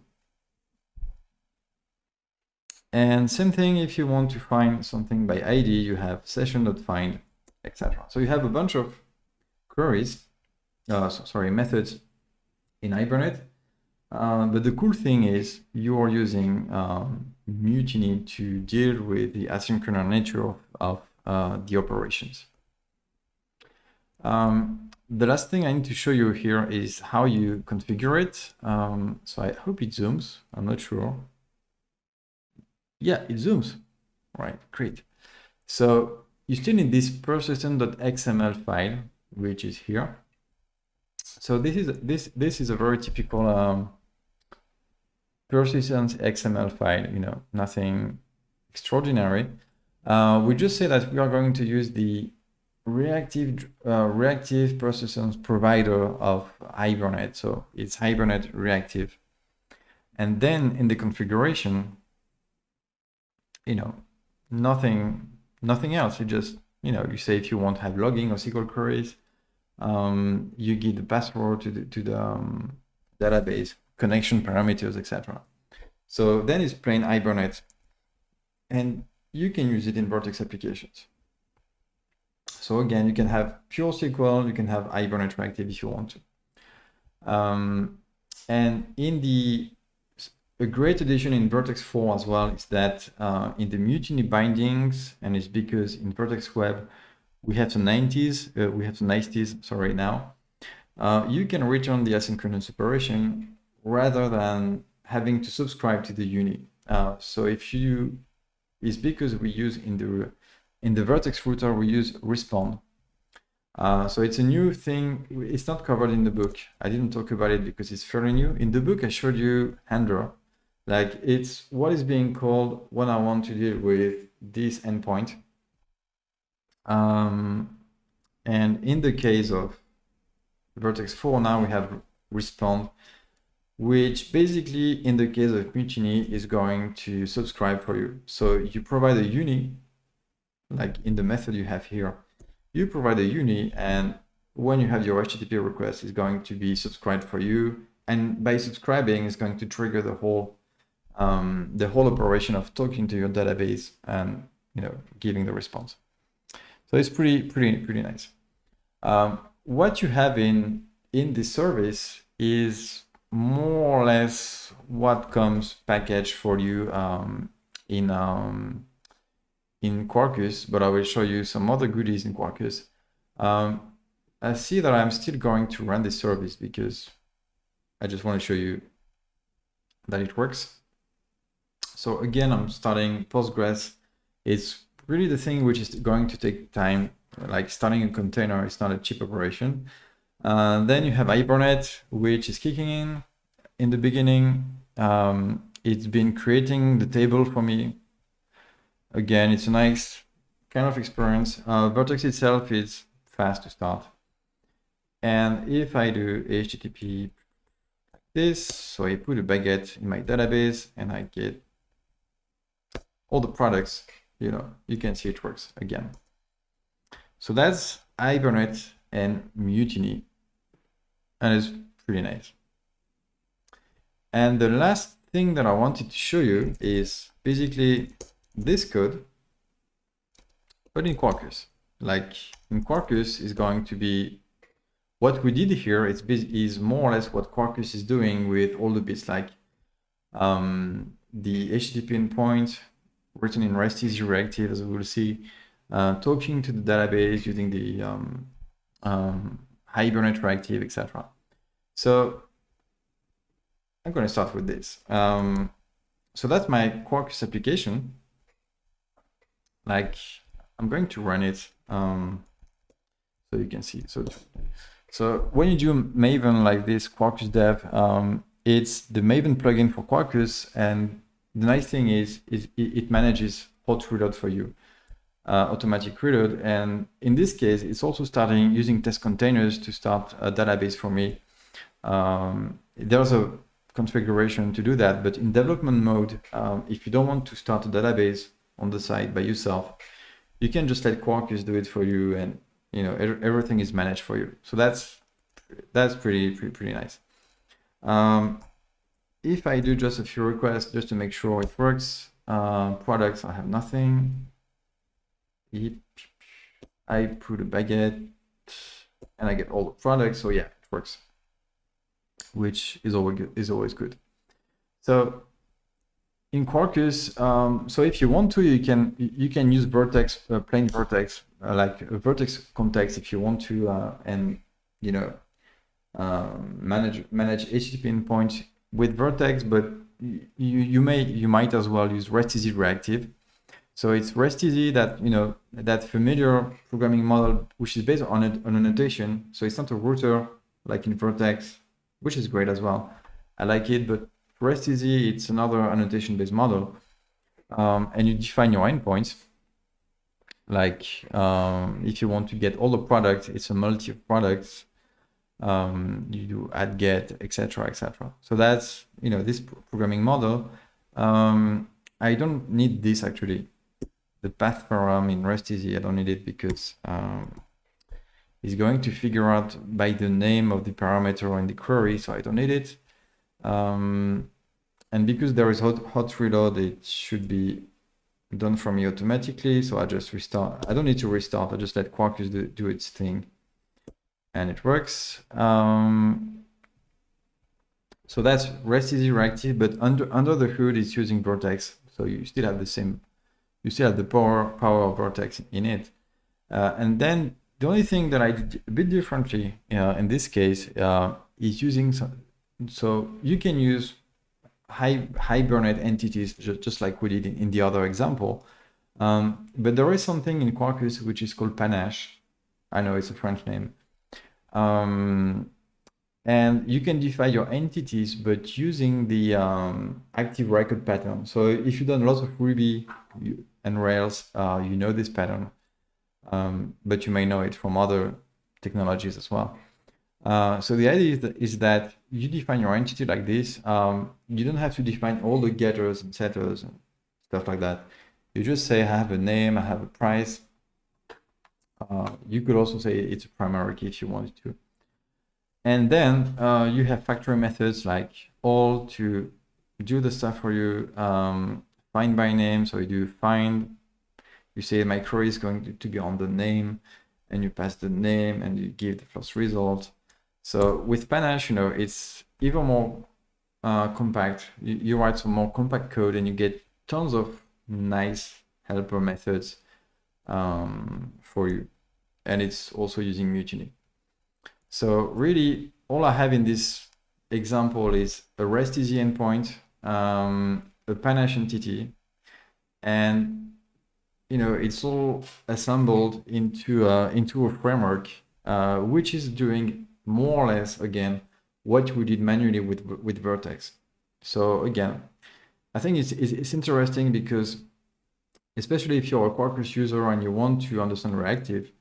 S1: And same thing if you want to find something by ID, you have session.find, etc. So you have a bunch of queries, methods in Hibernate. But the cool thing is you are using Mutiny to deal with the asynchronous nature of the operations. The last thing I need to show you here is how you configure it. So I hope it zooms. I'm not sure. Yeah, it zooms. Right, great. So you still need this persistent.xml file, which is here. So this is a very typical persistence XML file. Nothing extraordinary. We just say that we are going to use the reactive persistence provider of Hibernate. So it's Hibernate reactive, and then in the configuration, nothing else. You just you say if you want to have logging or SQL queries, you give the password to the database, connection parameters, etc. So then it's plain Hibernate, and you can use it in Vortex applications. So again, you can have pure SQL, you can have Hibernate reactive if you want to. And in the a great addition in Vertex 4 as well is that in the Mutiny Bindings, and it's because in Vertex Web we have the 90s, sorry, now. You can return the asynchronous operation rather than having to subscribe to the uni. So if you, it's because we use in the Vertex router we use respond. So it's a new thing. It's not covered in the book. I didn't talk about it because it's fairly new. In the book, I showed you handler. Like it's what is being called when I want to deal with this endpoint. And in the case of Vertex 4, now we have respond, which basically in the case of Mutiny is going to subscribe for you. So you provide a uni, like in the method you have here, you provide a uni, and when you have your HTTP request, it's going to be subscribed for you. And by subscribing, it's going to trigger the whole operation of talking to your database and giving the response. So it's pretty nice. What you have in this service is more or less what comes packaged for you in Quarkus, but I will show you some other goodies in Quarkus. I see that I'm still going to run this service because I just want to show you that it works. So again, I'm starting Postgres. It's really the thing which is going to take time. Like starting a container is not a cheap operation. Then you have Hibernate, which is kicking in the beginning. It's been creating the table for me. Again, it's a nice kind of experience. Vertex itself is fast to start. And if I do HTTP like this, so I put a baguette in my database and I get all the products, you can see it works again. So that's Hibernate and Mutiny, and it's pretty nice. And the last thing that I wanted to show you is basically this code, but in Quarkus. Like in Quarkus is going to be what we did here is more or less what Quarkus is doing with all the bits, like the HTTP endpoint written in restilz reactive, as we will see, talking to the database using the Hibernate reactive, etc. So I'm going to start with this. So that's my Quarkus application. Like I'm going to run it so you can see. So when you do Maven like this, Quarkus dev, it's the Maven plugin for Quarkus, and the nice thing is it manages hot reload for you, automatic reload. And in this case, it's also starting using test containers to start a database for me. There's a configuration to do that, but in development mode, if you don't want to start a database on the side by yourself, you can just let Quarkus do it for you, and everything is managed for you. So that's pretty nice. If I do just a few requests just to make sure it works, products, I have nothing. I put a baguette and I get all the products. So yeah, it works, which is always good. So in Quarkus, so if you want to, you can use Vertex, plain Vertex, like a Vertex context if you want to, and manage HTTP endpoints with Vertex, but you might as well use restilz reactive. So it's restilz that that familiar programming model which is based on a notation. So it's not a router like in Vertex, which is great as well. I like it, but restilz it's another annotation based model, and you define your endpoints. Like if you want to get all the products, it's a multi of products. You do add get, etc. So that's this programming model. I don't need this actually. The path param in restilz, I don't need it because it's going to figure out by the name of the parameter in the query, so I don't need it. And because there is hot reload, it should be done for me automatically. So I just restart. I don't need to restart. I just let Quarkus do its thing. And it works. So that's REST is reactive, but under the hood, it's using Vortex. So you still have the same, you still have the power of Vortex in it. And then the only thing that I did a bit differently in this case is using so you can use Hibernate entities just like we did in the other example. But there is something in Quarkus which is called panache. I know it's a French name. And you can define your entities, but using the active record pattern. So if you've done lots of Ruby and Rails, you know this pattern, but you may know it from other technologies as well. So the idea is that you define your entity like this. You don't have to define all the getters and setters and stuff like that. You just say, I have a name, I have a price. You could also say it's a primary key if you wanted to. And then you have factory methods like all to do the stuff for you. Find by name, so you do find. You say my query is going to be on the name, and you pass the name, and you give the first result. So with panache, it's even more compact. You write some more compact code, and you get tons of nice helper methods for you. And it's also using Mutiny. So really, all I have in this example is a REST easy endpoint, a panache entity, and it's all assembled into a framework, which is doing more or less again what we did manually with Vertex. So again, I think it's interesting because especially if you're a Quarkus user and you want to understand reactive,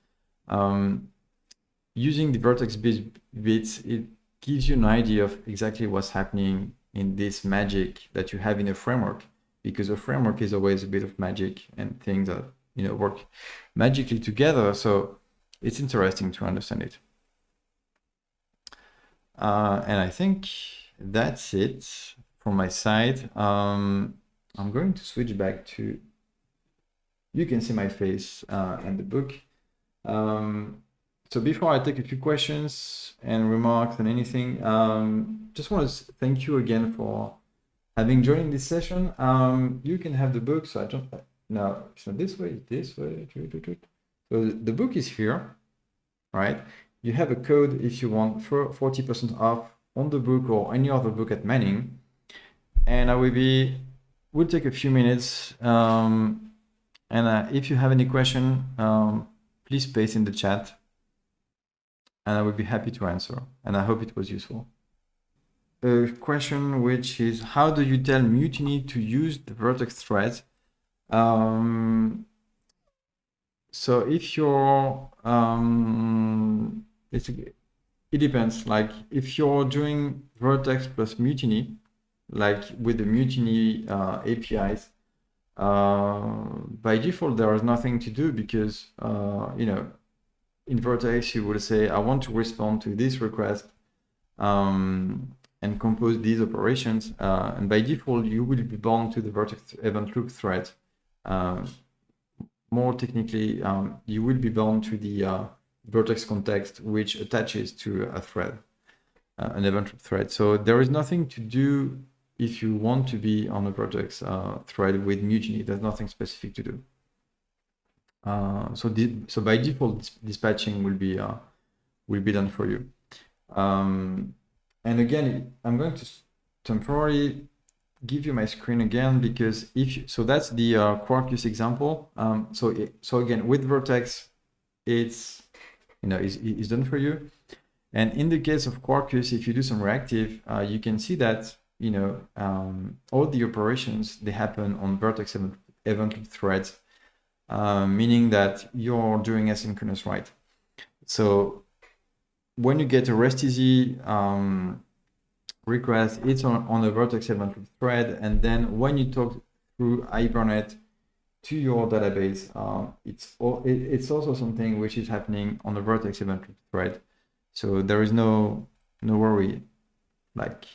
S1: using the Vertex bits, it gives you an idea of exactly what's happening in this magic that you have in a framework, because a framework is always a bit of magic and things that work magically together. So it's interesting to understand it. And I think that's it from my side. I'm going to switch back to, you can see my face and the book. So before I take a few questions and remarks and anything, just want to thank you again for having joined this session. You can have the book. So I don't, no, it's not this way, it's this way. So the book is here, right? You have a code if you want for 40% off on the book or any other book at Manning. And we'll take a few minutes. And if you have any question, please paste in the chat. And I will be happy to answer. And I hope it was useful. A question which is, how do you tell Mutiny to use the Vertex thread? So if you're, it depends. Like if you're doing Vertex plus Mutiny, like with the Mutiny APIs, by default there is nothing to do because in Vortex, you will say, I want to respond to this request and compose these operations. And by default, you will be bound to the Vertex event loop thread. More technically, you will be bound to the Vertex context, which attaches to a thread, an event loop thread. So there is nothing to do if you want to be on a Vertex thread with Mutiny. There's nothing specific to do. So by default, dispatching will be done for you. And again, I'm going to temporarily give you my screen again because so that's the Quarkus example. So again, with Vertex, it's done for you. And in the case of Quarkus, if you do some reactive, you can see that all the operations they happen on Vertex event loop threads. Meaning that you're doing asynchronous write. So when you get a REST easy request, it's on a Vertex event loop thread, and then when you talk through Hibernate to your database, it's also something which is happening on the Vertex event loop thread. So there is no worry. Like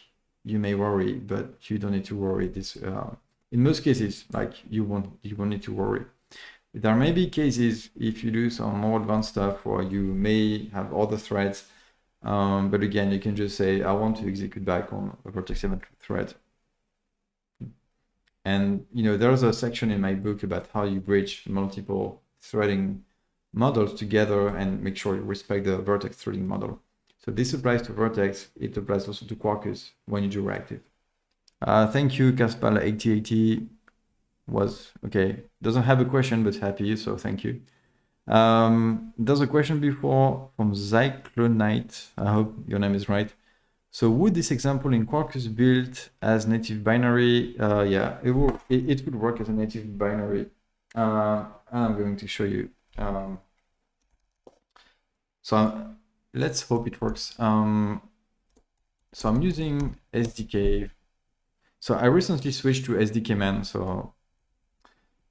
S1: you may worry, but you don't need to worry. This in most cases, like you won't need to worry. There may be cases if you do some more advanced stuff or you may have other threads But again, you can just say, I want to execute back on a Vertex event thread. And there's a section in my book about how you bridge multiple threading models together and make sure you respect the Vertex threading model. So this applies to Vertex. It applies also to Quarkus when you do reactive. Thank you, Caspal8080 was okay. Doesn't have a question, but happy, so thank you. There's a question before from Zyklonite. I hope your name is right. So would this example in Quarkus build as native binary? Yeah, it would work as a native binary. And I'm going to show you. So let's hope it works. So I'm using SDK. So I recently switched to SDK man. So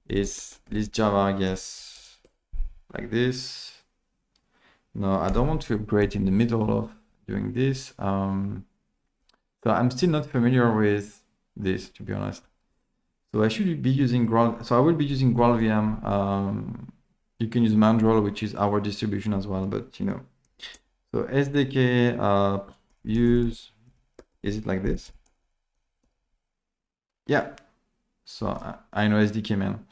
S1: it's list Java, I guess, like this. No, I don't want to upgrade in the middle of doing this. So I'm still not familiar with this, to be honest. So I should be using Graal. So I will be using GraalVM. You can use Mandrill, which is our distribution as well, but So SDK use, is it like this? Yeah. So I know SDK man.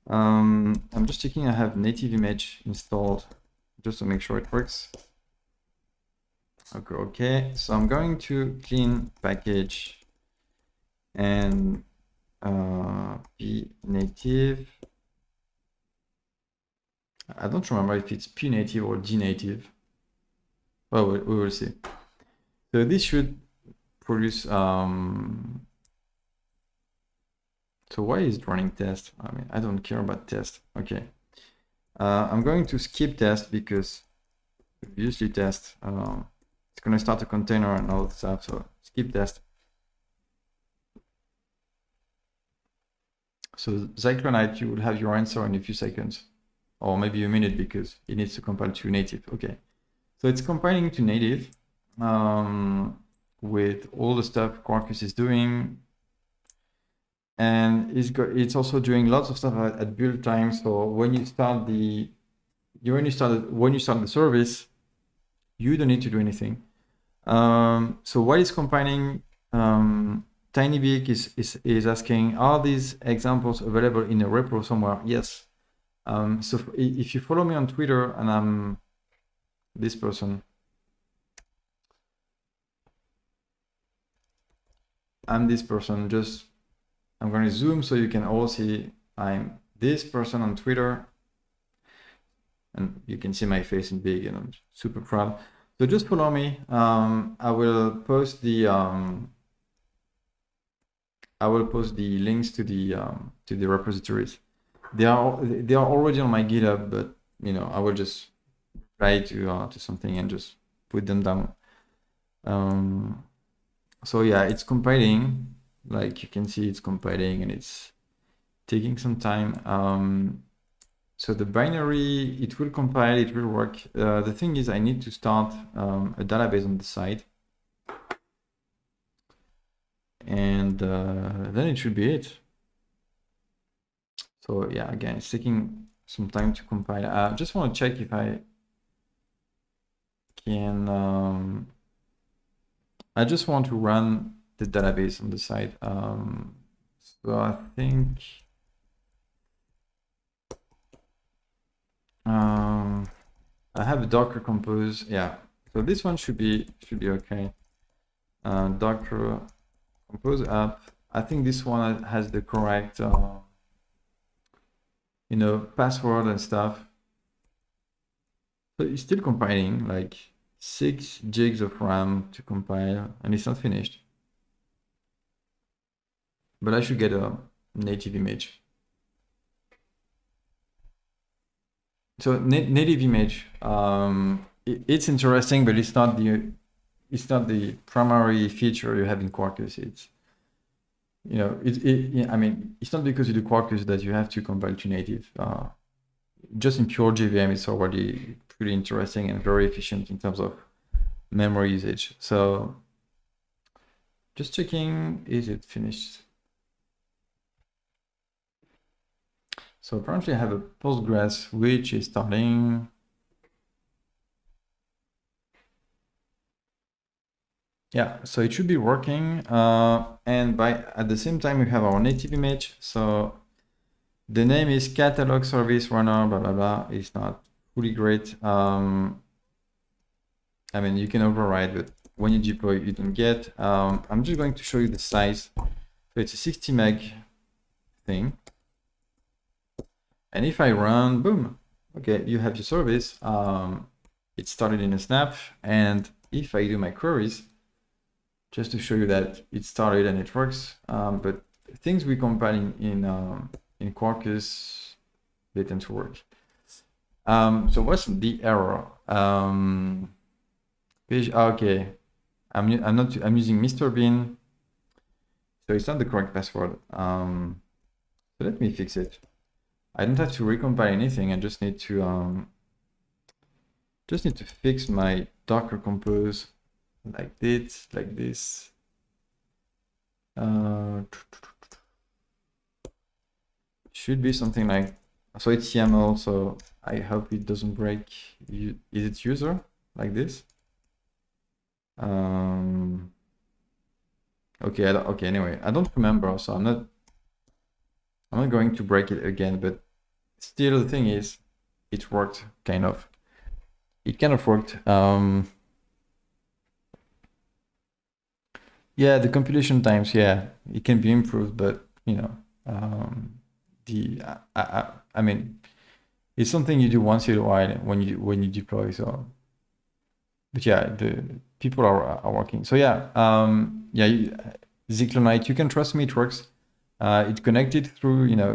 S1: I'm just checking I have native image installed just to make sure it works. Okay. So I'm going to clean package and p native. I don't remember if it's p native or d native. Well, we will see. So this should produce. So why is it running test? I mean, I don't care about test. Okay. I'm going to skip test because usually test. It's going to start a container and all that stuff. So skip test. So Zyklonite, you will have your answer in a few seconds, or maybe a minute because it needs to compile to native. Okay. So it's compiling to native with all the stuff Quarkus is doing. And it's also doing lots of stuff at build time. So when you start the service, you don't need to do anything. So while it's compiling, TinyBig is asking, are these examples available in a repo somewhere? Yes. So if you follow me on Twitter and I'm this person, I'm going to zoom so you can all see I'm this person on Twitter, and you can see my face in big, and I'm super proud. So just follow me. I will post the links to the repositories. They are already on my GitHub, but I will just try to something and just put them down. So yeah, it's compiling. Like you can see, it's compiling and it's taking some time. So the binary, it will compile, it will work. The thing is, I need to start a database on the side. And then it should be it. So yeah, again, it's taking some time to compile. I just want to check if I can... I just want to run the database on the side. So I think I have a Docker Compose. Yeah, so this one should be okay. Docker Compose app. I think this one has the correct password and stuff. So it's still compiling, like 6 gigs of RAM to compile, and it's not finished. But I should get a native image. So native image, it's interesting, but it's not the primary feature you have in Quarkus. It's I mean, it's not because you do Quarkus that you have to compile to native. Just in pure JVM, it's already pretty interesting and very efficient in terms of memory usage. So just checking, is it finished? So apparently I have a Postgres which is starting. Yeah, so it should be working. And at the same time, we have our native image. So the name is catalog service runner, blah, blah, blah. It's not fully great. I mean, you can override, but when you deploy, you don't get. I'm just going to show you the size. So it's a 60 meg thing. And if I run, boom, okay, you have your service. It started in a snap. And if I do my queries, just to show you that it started and it works, but things we compile in Quarkus, they tend to work. So what's the error? Okay, I'm using Mr. Bean, so it's not the correct password. So let me fix it. I don't have to recompile anything. I just need to fix my Docker Compose like this, like this. Should be something like, so it's YAML, so I hope it doesn't break. Is it user like this? Okay, okay, anyway, I don't remember, so I'm not going to break it again, but still the thing is, it worked, kind of. It kind of worked. Yeah, the compilation times, yeah, it can be improved, but you know, I mean, it's something you do once in a while when you deploy. So, but yeah, the people are working. So yeah, yeah, Zyklonite, you can trust me, it works. It's connected through, you know,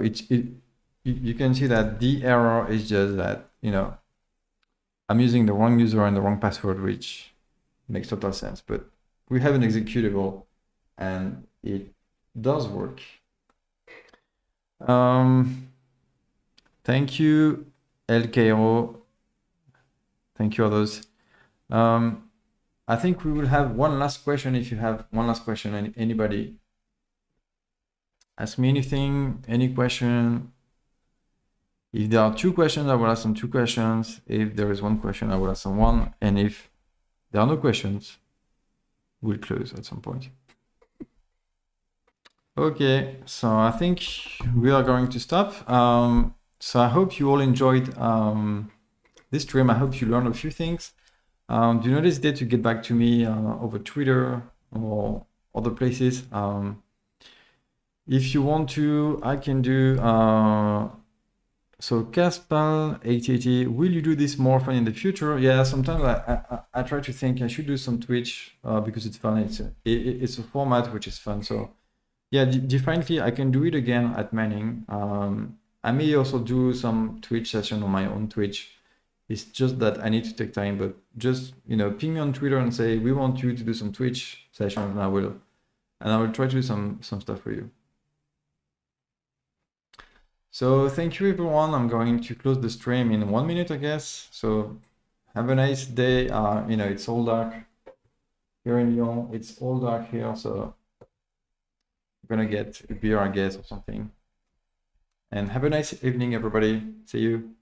S1: you can see that the error is just that, you know, I'm using the wrong user and the wrong password, which makes total sense. But we have an executable and it does work. Thank you, El Cairo. Thank you, others. I think we will have one last question. If you have one last question, anybody ask me anything, any question. If there are two questions, I will ask them two questions. If there is one question, I will ask them one. And if there are no questions, we'll close at some point. Okay, so I think we are going to stop. So I hope you all enjoyed this stream. I hope you learned a few things. Do not hesitate to get back to me over Twitter or other places. If you want to, I can do, so Caspal8080, will you do this more often in the future? Yeah, sometimes I try to think I should do some Twitch because it's fun. It's a format which is fun. So yeah, definitely I can do it again at Manning. I may also do some Twitch session on my own Twitch. It's just that I need to take time, but just, you know, ping me on Twitter and say, we want you to do some Twitch sessions, and I will try to do some stuff for you. So thank you, everyone. I'm going to close the stream in 1 minute, I guess. So have a nice day. You know, it's all dark here in Lyon. It's all dark here, so I'm gonna get a beer, I guess, or something. And have a nice evening, everybody. See you.